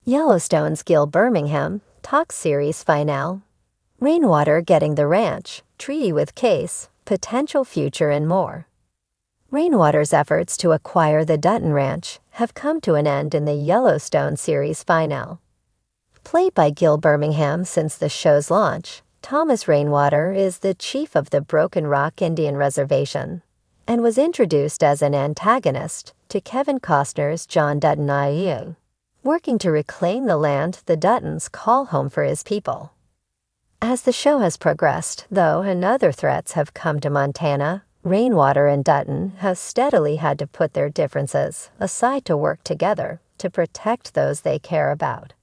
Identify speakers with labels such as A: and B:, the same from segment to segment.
A: Yellowstone's Gil Birmingham talks series finale. Rainwater getting the ranch, treaty with Kayce, potential future and more. Rainwater's efforts to acquire the Dutton Ranch have come to an end in the Yellowstone series finale. Played by Gil Birmingham since the show's launch, Thomas Rainwater is the chief of the Broken Rock Indian Reservation and was introduced as an antagonist to Kevin Costner's John Dutton IU, working to reclaim the land the Duttons call home for his people. As the show has progressed, though, and other threats have come to Montana, Rainwater and Dutton have steadily had to put their differences aside to work together to protect those they care about.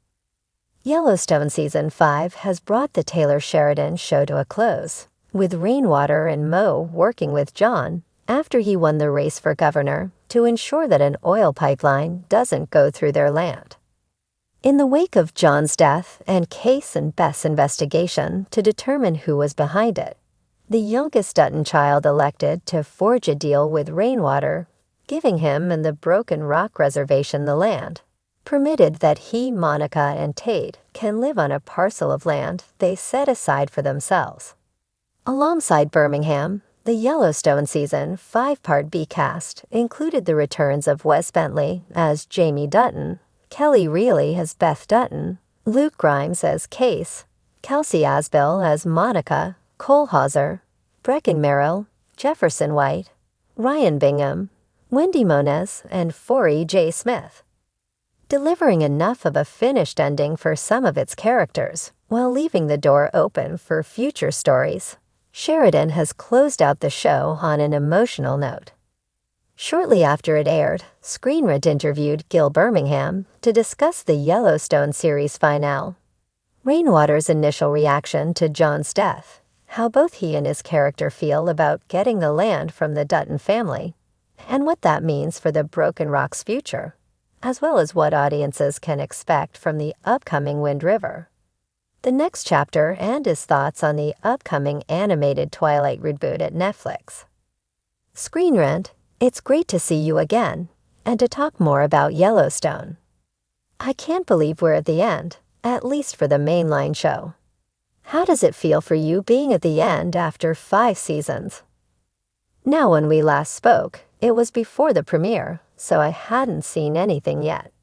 A: Yellowstone Season 5 has brought the Taylor Sheridan show to a close, with Rainwater and Mo working with John after he won the race for governor to ensure that an oil pipeline doesn't go through their land. In the wake of John's death and Kayce and Beth's investigation to determine who was behind it, the youngest Dutton child elected to forge a deal with Rainwater, giving him and the Broken Rock Reservation the land, permitted that he, Monica, and Tate can live on a parcel of land they set aside for themselves. Alongside Birmingham, the Yellowstone Season 5-part B cast included the returns of Wes Bentley as Jamie Dutton, Kelly Reilly as Beth Dutton, Luke Grimes as Kayce, Kelsey Asbill as Monica, Cole Hauser, Brecken Merrill, Jefferson White, Ryan Bingham, Wendy Moniz, and Forey J. Smith, delivering enough of a finished ending for some of its characters while leaving the door open for future stories. Sheridan has closed out the show on an emotional note. Shortly after it aired, Screen Rant interviewed Gil Birmingham to discuss the Yellowstone series finale, Rainwater's initial reaction to John's death, how both he and his character feel about getting the land from the Dutton family, and what that means for the Broken Rock's future, as well as what audiences can expect from the upcoming Wind River, the next chapter, and his thoughts on the upcoming animated Twilight reboot at Netflix. Screen Rant, it's great to see you again, and to talk more about Yellowstone. I can't believe we're at the end, at least for the mainline show. How does it feel for you being at the end after 5 seasons? Now, when we last spoke, it was before the premiere, so I hadn't seen anything yet.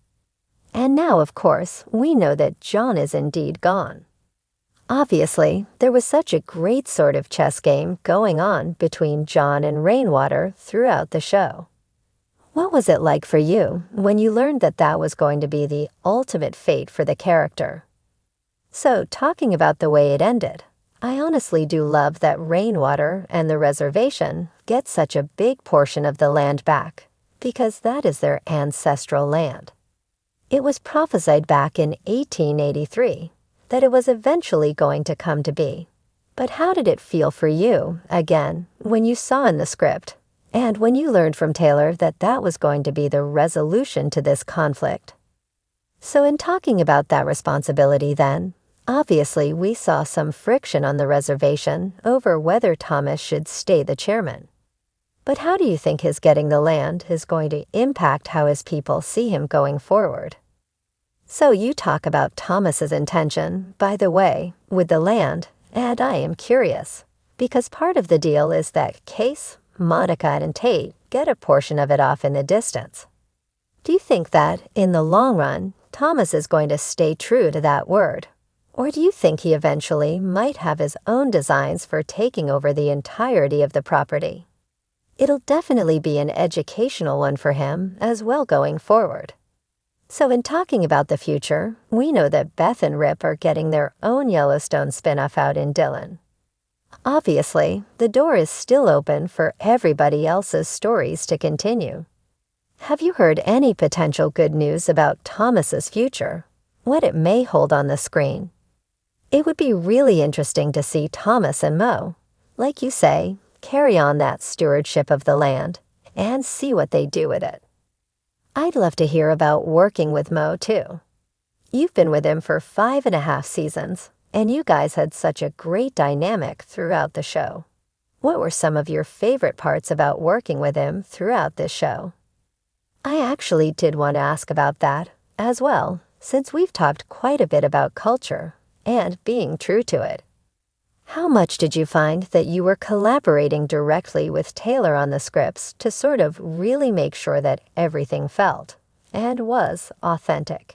A: And now, of course, we know that John is indeed gone. Obviously, there was such a great sort of chess game going on between John and Rainwater throughout the show. What was it like for you when you learned that that was going to be the ultimate fate for the character? So, talking about the way it ended, I honestly do love that Rainwater and the reservation get such a big portion of the land back, because that is their ancestral land. It was prophesied back in 1883 that it was eventually going to come to be. But how did it feel for you, again, when you saw in the script, and when you learned from Taylor that that was going to be the resolution to this conflict? So in talking about that responsibility then, obviously we saw some friction on the reservation over whether Thomas should stay the chairman. But how do you think his getting the land is going to impact how his people see him going forward? So you talk about Thomas's intention, by the way, with the land, and I am curious, because part of the deal is that Kayce, Monica, and Tate get a portion of it off in the distance. Do you think that, in the long run, Thomas is going to stay true to that word? Or do you think he eventually might have his own designs for taking over the entirety of the property? It'll definitely be an educational one for him as well going forward. So in talking about the future, we know that Beth and Rip are getting their own Yellowstone spinoff out in Dillon. Obviously, the door is still open for everybody else's stories to continue. Have you heard any potential good news about Thomas's future? What it may hold on the screen? It would be really interesting to see Thomas and Mo, like you say, carry on that stewardship of the land and see what they do with it. I'd love to hear about working with Mo, too. You've been with him for 5.5 seasons, and you guys had such a great dynamic throughout the show. What were some of your favorite parts about working with him throughout this show? I actually did want to ask about that as well, since we've talked quite a bit about culture and being true to it. How much did you find that you were collaborating directly with Taylor on the scripts to sort of really make sure that everything felt and was authentic?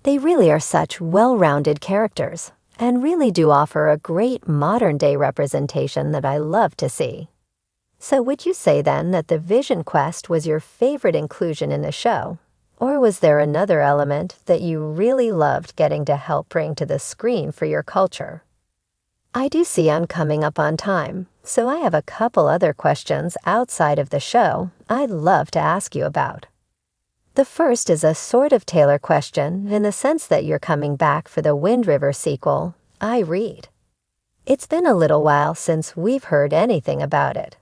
A: They really are such well-rounded characters and really do offer a great modern-day representation that I love to see. So would you say then that the Vision Quest was your favorite inclusion in the show? Or was there another element that you really loved getting to help bring to the screen for your culture? I do see I'm coming up on time, so I have a couple other questions outside of the show I'd love to ask you about. The first is a sort of Taylor question in the sense that you're coming back for the Wind River sequel, I Read. It's been a little while since we've heard anything about it.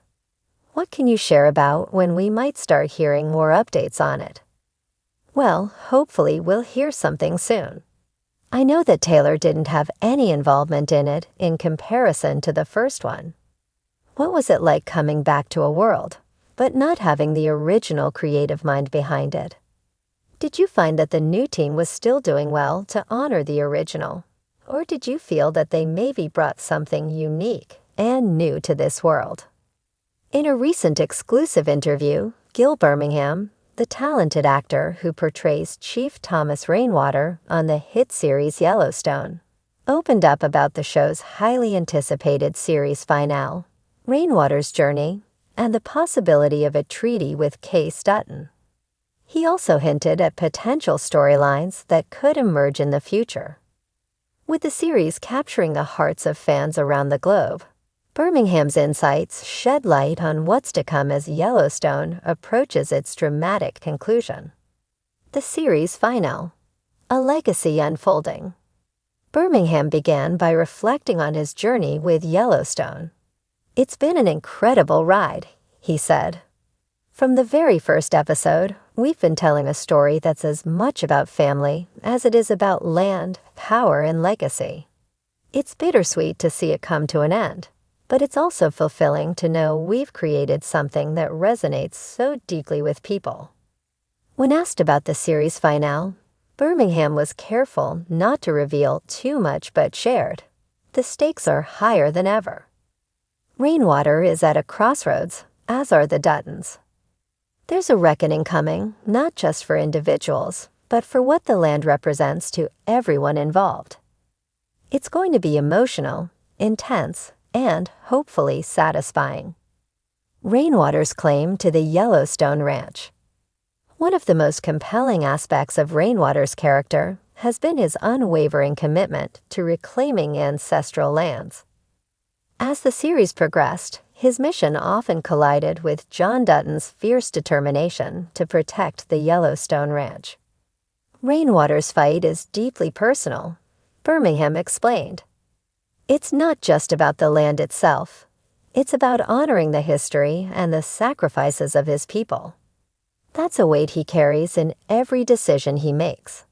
A: What can you share about when we might start hearing more updates on it? Well, hopefully we'll hear something soon. I know that Taylor didn't have any involvement in it in comparison to the first one. What was it like coming back to a world, but not having the original creative mind behind it? Did you find that the new team was still doing well to honor the original, or did you feel that they maybe brought something unique and new to this world? In a recent exclusive interview, Gil Birmingham, the talented actor who portrays Chief Thomas Rainwater on the hit series Yellowstone, opened up about the show's highly anticipated series finale, Rainwater's journey, and the possibility of a treaty with Kayce Dutton. He also hinted at potential storylines that could emerge in the future. With the series capturing the hearts of fans around the globe, Birmingham's insights shed light on what's to come as Yellowstone approaches its dramatic conclusion. The series finale, a legacy unfolding. Birmingham began by reflecting on his journey with Yellowstone. "It's been an incredible ride," he said. "From the very first episode, we've been telling a story that's as much about family as it is about land, power, and legacy. It's bittersweet to see it come to an end, but it's also fulfilling to know we've created something that resonates so deeply with people." When asked about the series finale, Birmingham was careful not to reveal too much but shared, "The stakes are higher than ever." Rainwater is at a crossroads, as are the Duttons. There's a reckoning coming, not just for individuals, but for what the land represents to everyone involved. It's going to be emotional, intense, and hopefully satisfying. Rainwater's claim to the Yellowstone Ranch. One of the most compelling aspects of Rainwater's character has been his unwavering commitment to reclaiming ancestral lands. As the series progressed, his mission often collided with John Dutton's fierce determination to protect the Yellowstone Ranch. Rainwater's fight is deeply personal, Birmingham explained. "It's not just about the land itself. It's about honoring the history and the sacrifices of his people. That's a weight he carries in every decision he makes.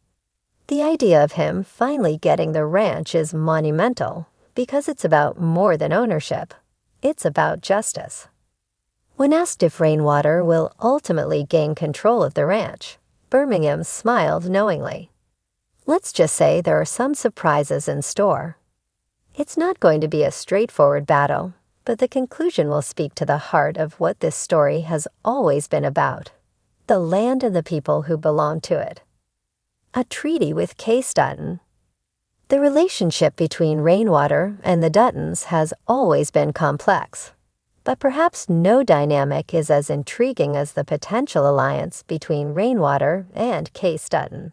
A: The idea of him finally getting the ranch is monumental because it's about more than ownership. It's about justice." When asked if Rainwater will ultimately gain control of the ranch, Birmingham smiled knowingly. "Let's just say there are some surprises in store. It's not going to be a straightforward battle, but the conclusion will speak to the heart of what this story has always been about, the land and the people who belong to it." A treaty with Kayce Dutton. The relationship between Rainwater and the Duttons has always been complex, but perhaps no dynamic is as intriguing as the potential alliance between Rainwater and Kayce Dutton.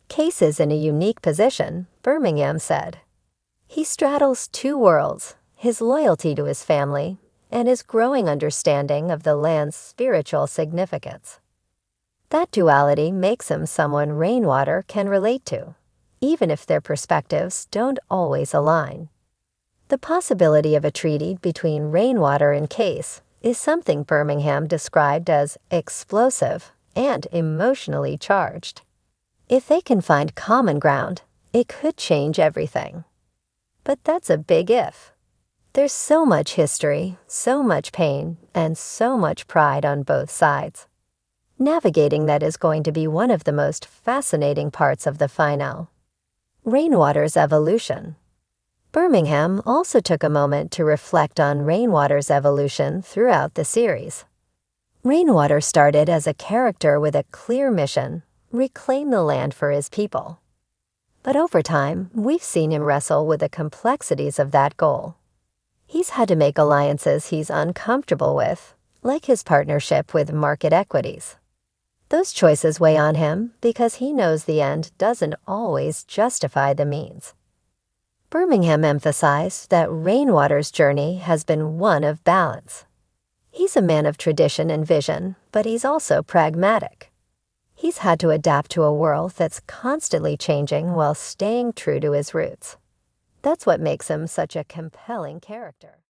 A: "Kayce is in a unique position," Birmingham said. "He straddles two worlds, his loyalty to his family and his growing understanding of the land's spiritual significance. That duality makes him someone Rainwater can relate to, even if their perspectives don't always align." The possibility of a treaty between Rainwater and Kayce is something Birmingham described as explosive and emotionally charged. If they can find common ground, it could change everything. But that's a big if. There's so much history, so much pain, and so much pride on both sides. Navigating that is going to be one of the most fascinating parts of the finale. Rainwater's evolution. Birmingham also took a moment to reflect on Rainwater's evolution throughout the series. Rainwater started as a character with a clear mission: reclaim the land for his people. But over time, we've seen him wrestle with the complexities of that goal. He's had to make alliances he's uncomfortable with, like his partnership with Market Equities. Those choices weigh on him because he knows the end doesn't always justify the means. Birmingham emphasized that Rainwater's journey has been one of balance. He's a man of tradition and vision, but he's also pragmatic. He's had to adapt to a world that's constantly changing while staying true to his roots. That's what makes him such a compelling character.